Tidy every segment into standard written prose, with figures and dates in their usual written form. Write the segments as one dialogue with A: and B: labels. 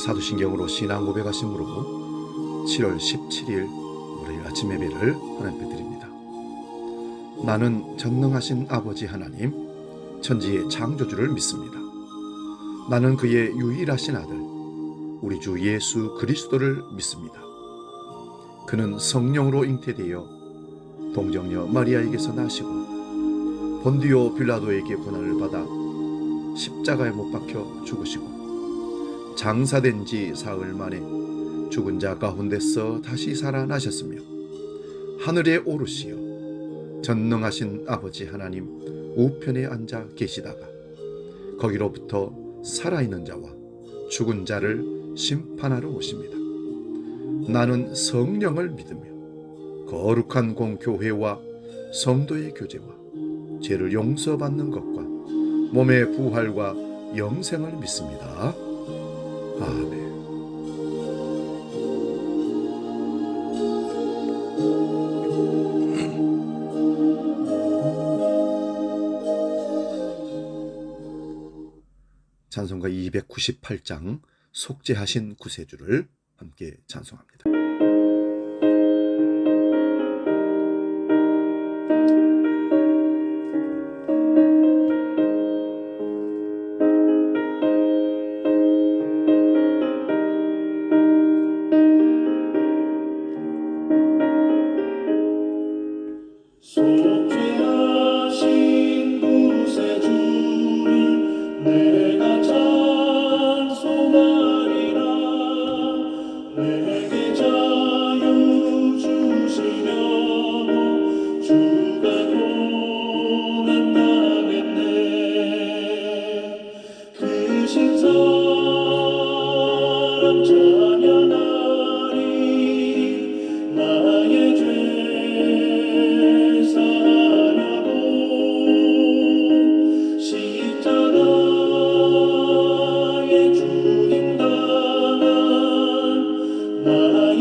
A: 사도신경으로 신앙 고백하심으로 7월 17일 월요일 아침 예배를 하나님께 드립니다. 나는 전능하신 아버지 하나님, 천지의 창조주를 믿습니다. 나는 그의 유일하신 아들, 우리 주 예수 그리스도를 믿습니다. 그는 성령으로 잉태되어 동정녀 마리아에게서 나시고 본디오 빌라도에게 고난을 받아 십자가에 못 박혀 죽으시고 장사된 지 사흘 만에 죽은 자 가운데서 다시 살아나셨으며 하늘에 오르시어 전능하신 아버지 하나님 우편에 앉아 계시다가 거기로부터 살아있는 자와 죽은 자를 심판하러 오십니다. 나는 성령을 믿으며 거룩한 공교회와 성도의 교제와 죄를 용서받는 것과 몸의 부활과 영생을 믿습니다. 아멘. 찬송가 298장 속죄하신 구세주를 함께 찬송합니다.
B: 속죄하신 구세주를 내가 찬송하리라. 내게 자유 주시려고 주가 고난당했네. 그 신사람 찬양하리. 나의 죄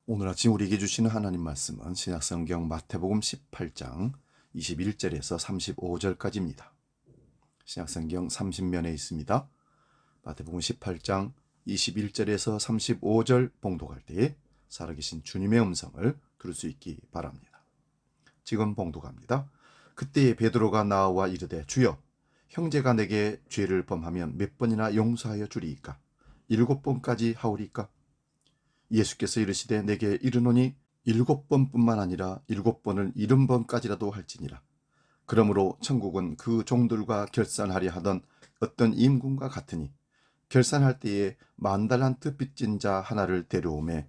A: 오늘 아침 우리에게 주시는 하나님 말씀은 신약성경 마태복음 18장 21절에서 35절까지입니다. 신약성경 30면에 있습니다. 마태복음 18장 21절에서 35절 봉독할 때에 살아계신 주님의 음성을 들을 수 있기 바랍니다. 지금 봉독합니다. 그때 베드로가 나와 이르되 주여, 형제가 내게 죄를 범하면 몇 번이나 용서하여 주리이까? 7번까지 하오리까? 예수께서 이르시되 내게 이르노니 7번뿐만 아니라 7번을 70번까지라도 할지니라. 그러므로 천국은 그 종들과 결산하려 하던 어떤 임금과 같으니 결산할 때에 10,000달란트 빚진 자 하나를 데려오매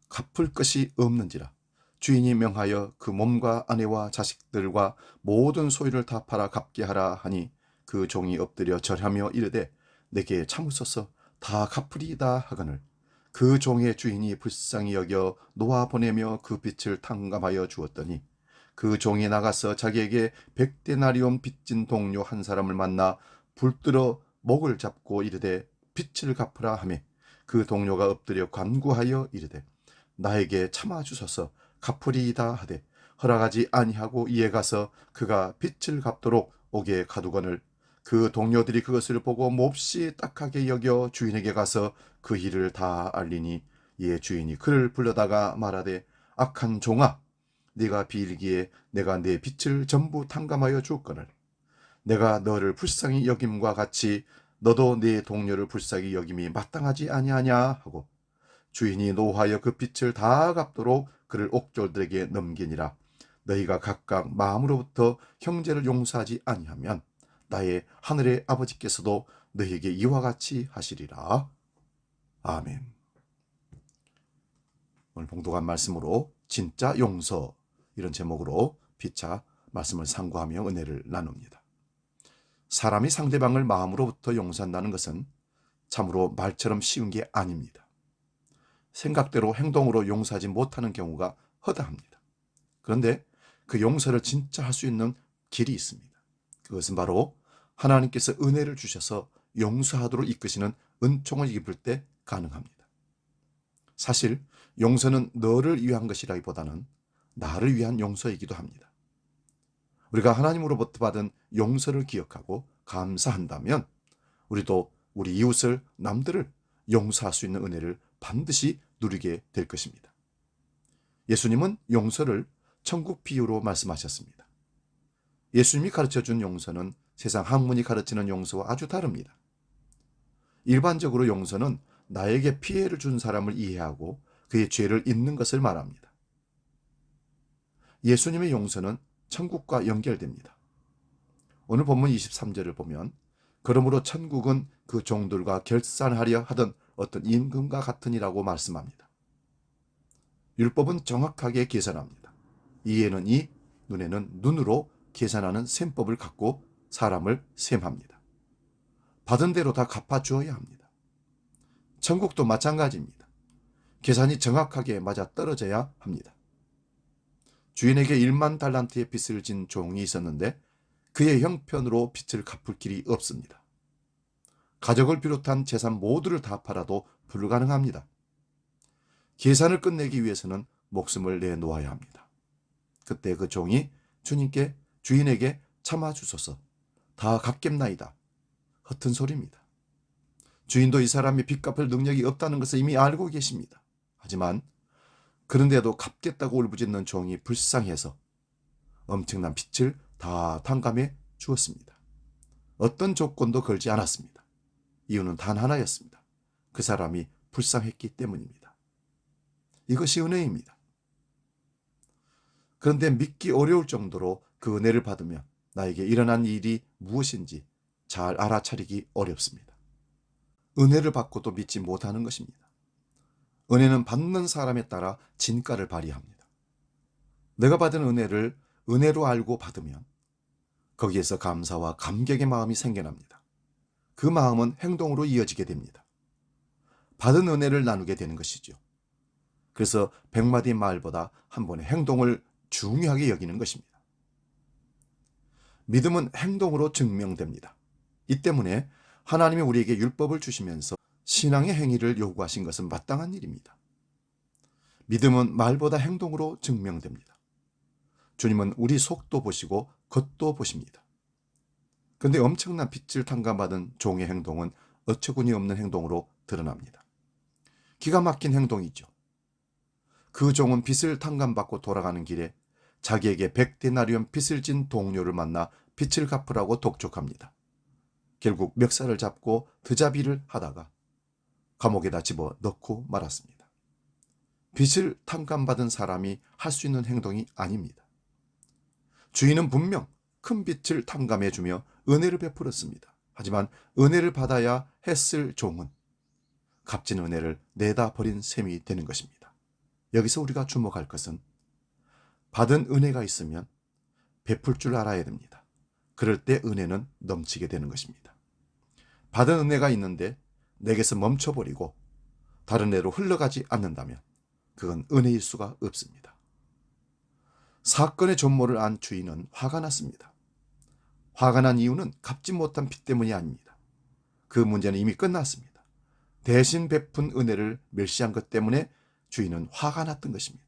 A: 갚을 것이 없는지라. 주인이 명하여 그 몸과 아내와 자식들과 모든 소유를 다 팔아 갚게 하라 하니 그 종이 엎드려 절하며 이르되 내게 참으소서 다 갚으리이다 하거늘 그 종의 주인이 불쌍히 여겨 놓아 보내며 그 빚을 탕감하여 주었더니 그 종이 나가서 자기에게 100데나리온 빚진 동료 한 사람을 만나 불들어 목을 잡고 이르되 빚을 갚으라 하매 그 동료가 엎드려 간구하여 이르되 나에게 참아 주소서 갚으리이다 하되 허락하지 아니하고 이에 가서 그가 빚을 갚도록 옥에 가두거늘 그 동료들이 그것을 보고 몹시 딱하게 여겨 주인에게 가서 그 일을 다 알리니 이에 주인이 그를 불러다가 말하되 악한 종아 네가 비일기에 내가 네 빚을 전부 탕감하여 주었거늘 내가 너를 불쌍히 여김과 같이 너도 네 동료를 불쌍히 여김이 마땅하지 아니하냐 하고 주인이 노하여 그 빚을 다 갚도록 그를 옥졸들에게 넘기니라. 너희가 각각 마음으로부터 형제를 용서하지 아니하면 나의 하늘의 아버지께서도 너희에게 이와 같이 하시리라. 아멘. 오늘 봉독한 말씀으로 진짜 용서 이런 제목으로 피차 말씀을 상고하며 은혜를 나눕니다. 사람이 상대방을 마음으로부터 용서한다는 것은 참으로 말처럼 쉬운 게 아닙니다. 생각대로 행동으로 용서하지 못하는 경우가 허다합니다. 그런데 그 용서를 진짜 할 수 있는 길이 있습니다. 그것은 바로 하나님께서 은혜를 주셔서 용서하도록 이끄시는 은총을 입을 때 가능합니다. 사실 용서는 너를 위한 것이라기보다는 나를 위한 용서이기도 합니다. 우리가 하나님으로부터 받은 용서를 기억하고 감사한다면 우리도 우리 이웃을 남들을 용서할 수 있는 은혜를 반드시 누리게 될 것입니다. 예수님은 용서를 천국 비유로 말씀하셨습니다. 예수님이 가르쳐준 용서는 세상 학문이 가르치는 용서와 아주 다릅니다. 일반적으로 용서는 나에게 피해를 준 사람을 이해하고 그의 죄를 잊는 것을 말합니다. 예수님의 용서는 천국과 연결됩니다. 오늘 본문 23절을 보면 그러므로 천국은 그 종들과 결산하려 하던 어떤 임금과 같으니라고 말씀합니다. 율법은 정확하게 계산합니다. 이에는 이, 눈에는 눈으로 계산하는 셈법을 갖고 사람을 셈합니다. 받은 대로 다 갚아주어야 합니다. 천국도 마찬가지입니다. 계산이 정확하게 맞아 떨어져야 합니다. 주인에게 1만 달란트의 빚을 진 종이 있었는데 그의 형편으로 빚을 갚을 길이 없습니다. 가족을 비롯한 재산 모두를 다 팔아도 불가능합니다. 계산을 끝내기 위해서는 목숨을 내놓아야 합니다. 그때 그 종이 주인에게 참아주소서 다 갚겠나이다. 허튼 소리입니다. 주인도 이 사람이 빚 갚을 능력이 없다는 것을 이미 알고 계십니다. 하지만 그런데도 갚겠다고 울부짖는 종이 불쌍해서 엄청난 빚을 다 탕감해 주었습니다. 어떤 조건도 걸지 않았습니다. 이유는 단 하나였습니다. 그 사람이 불쌍했기 때문입니다. 이것이 은혜입니다. 그런데 믿기 어려울 정도로 그 은혜를 받으면 나에게 일어난 일이 무엇인지 잘 알아차리기 어렵습니다. 은혜를 받고도 믿지 못하는 것입니다. 은혜는 받는 사람에 따라 진가를 발휘합니다. 내가 받은 은혜를 은혜로 알고 받으면 거기에서 감사와 감격의 마음이 생겨납니다. 그 마음은 행동으로 이어지게 됩니다. 받은 은혜를 나누게 되는 것이죠. 그래서 100마디 말보다 한 번의 행동을 중요하게 여기는 것입니다. 믿음은 행동으로 증명됩니다. 이 때문에 하나님이 우리에게 율법을 주시면서 신앙의 행위를 요구하신 것은 마땅한 일입니다. 믿음은 말보다 행동으로 증명됩니다. 주님은 우리 속도 보시고 겉도 보십니다. 그런데 엄청난 빚을 탕감받은 종의 행동은 어처구니 없는 행동으로 드러납니다. 기가 막힌 행동이죠. 그 종은 빚을 탕감받고 돌아가는 길에 자기에게 100데나리온 빚을 진 동료를 만나 빚을 갚으라고 독촉합니다. 결국 멱살을 잡고 드자비를 하다가 감옥에다 집어 넣고 말았습니다. 빚을 탕감받은 사람이 할 수 있는 행동이 아닙니다. 주인은 분명 큰 빚을 탕감해주며 은혜를 베풀었습니다. 하지만 은혜를 받아야 했을 종은 값진 은혜를 내다 버린 셈이 되는 것입니다. 여기서 우리가 주목할 것은 받은 은혜가 있으면 베풀 줄 알아야 됩니다. 그럴 때 은혜는 넘치게 되는 것입니다. 받은 은혜가 있는데 내게서 멈춰버리고 다른 데로 흘러가지 않는다면 그건 은혜일 수가 없습니다. 사건의 전모를 안 주인은 화가 났습니다. 화가 난 이유는 갚지 못한 빚 때문이 아닙니다. 그 문제는 이미 끝났습니다. 대신 베푼 은혜를 멸시한 것 때문에 주인은 화가 났던 것입니다.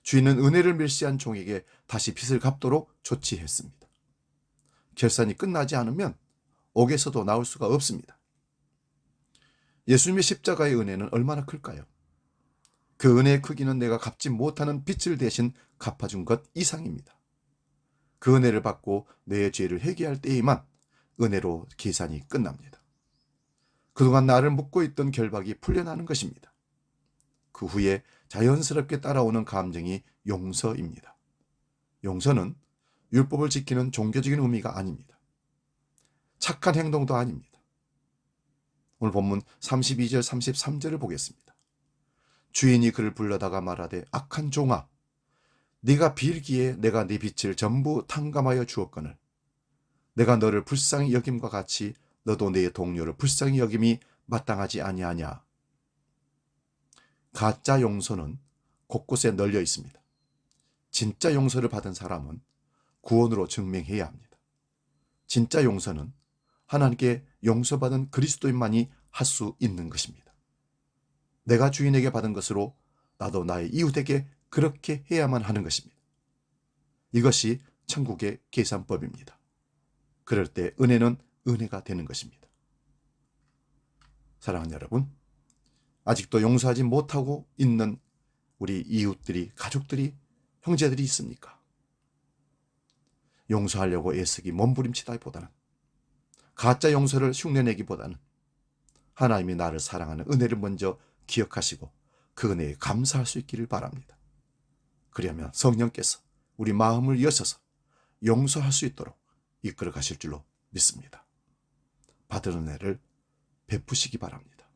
A: 주인은 은혜를 멸시한 종에게 다시 빚을 갚도록 조치했습니다. 결산이 끝나지 않으면 옥에서도 나올 수가 없습니다. 예수님의 십자가의 은혜는 얼마나 클까요? 그 은혜의 크기는 내가 갚지 못하는 빚을 대신 갚아준 것 이상입니다. 그 은혜를 받고 내 죄를 회개할 때에만 은혜로 계산이 끝납니다. 그동안 나를 묶고 있던 결박이 풀려나는 것입니다. 그 후에 자연스럽게 따라오는 감정이 용서입니다. 용서는 율법을 지키는 종교적인 의미가 아닙니다. 착한 행동도 아닙니다. 오늘 본문 32절 33절을 보겠습니다. 주인이 그를 불러다가 말하되 악한 종아, 네가 빌기에 내가 네 빚을 전부 탕감하여 주었거늘 내가 너를 불쌍히 여김과 같이 너도 네 동료를 불쌍히 여김이 마땅하지 아니하냐. 가짜 용서는 곳곳에 널려 있습니다. 진짜 용서를 받은 사람은 구원으로 증명해야 합니다. 진짜 용서는 하나님께 용서받은 그리스도인만이 할 수 있는 것입니다. 내가 주인에게 받은 것으로 나도 나의 이웃에게 그렇게 해야만 하는 것입니다. 이것이 천국의 계산법입니다. 그럴 때 은혜는 은혜가 되는 것입니다. 사랑하는 여러분, 아직도 용서하지 못하고 있는 우리 이웃들이, 가족들이, 형제들이 있습니까? 용서하려고 애쓰기 몸부림치다기보다는, 가짜 용서를 흉내내기보다는 하나님이 나를 사랑하는 은혜를 먼저 기억하시고 그 은혜에 감사할 수 있기를 바랍니다. 그러면 성령께서 우리 마음을 여셔서 용서할 수 있도록 이끌어 가실 줄로 믿습니다. 받은 은혜를 베푸시기 바랍니다.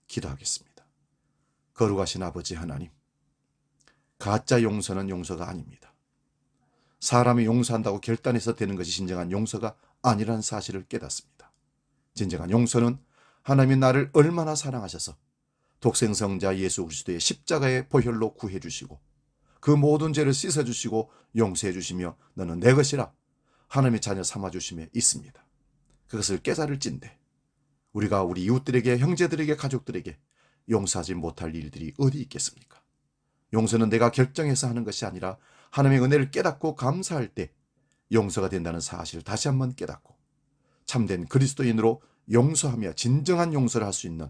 A: 기도하겠습니다. 거룩하신 아버지 하나님, 가짜 용서는 용서가 아닙니다. 사람이 용서한다고 결단해서 되는 것이 진정한 용서가 아니라는 사실을 깨닫습니다. 진정한 용서는 하나님이 나를 얼마나 사랑하셔서 독생성자 예수 그리스도의 십자가의 보혈로 구해주시고 그 모든 죄를 씻어주시고 용서해주시며 너는 내 것이라 하나님의 자녀 삼아주심에 있습니다. 그것을 깨달을진대 우리가 우리 이웃들에게, 형제들에게, 가족들에게 용서하지 못할 일들이 어디 있겠습니까? 용서는 내가 결정해서 하는 것이 아니라 하나님의 은혜를 깨닫고 감사할 때 용서가 된다는 사실을 다시 한번 깨닫고 참된 그리스도인으로 용서하며 진정한 용서를 할 수 있는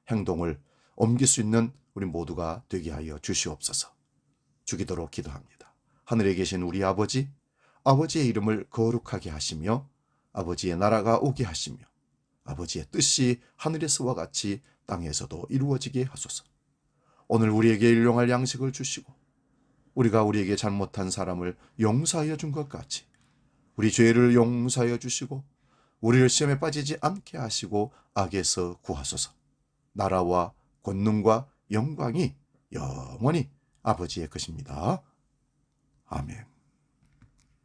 A: 행동을 옮길 수 있는 우리 모두가 되게 하여 주시옵소서. 주기도록 기도합니다. 하늘에 계신 우리 아버지, 아버지의 이름을 거룩하게 하시며 아버지의 나라가 오게 하시며 아버지의 뜻이 하늘에서와 같이 땅에서도 이루어지게 하소서. 오늘 우리에게 일용할 양식을 주시고 우리가 우리에게 잘못한 사람을 용서하여 준 것 같이 우리 죄를 용서하여 주시고 우리를 시험에 빠지지 않게 하시고 악에서 구하소서. 나라와 권능과 영광이 영원히 아버지의 것입니다. 아멘.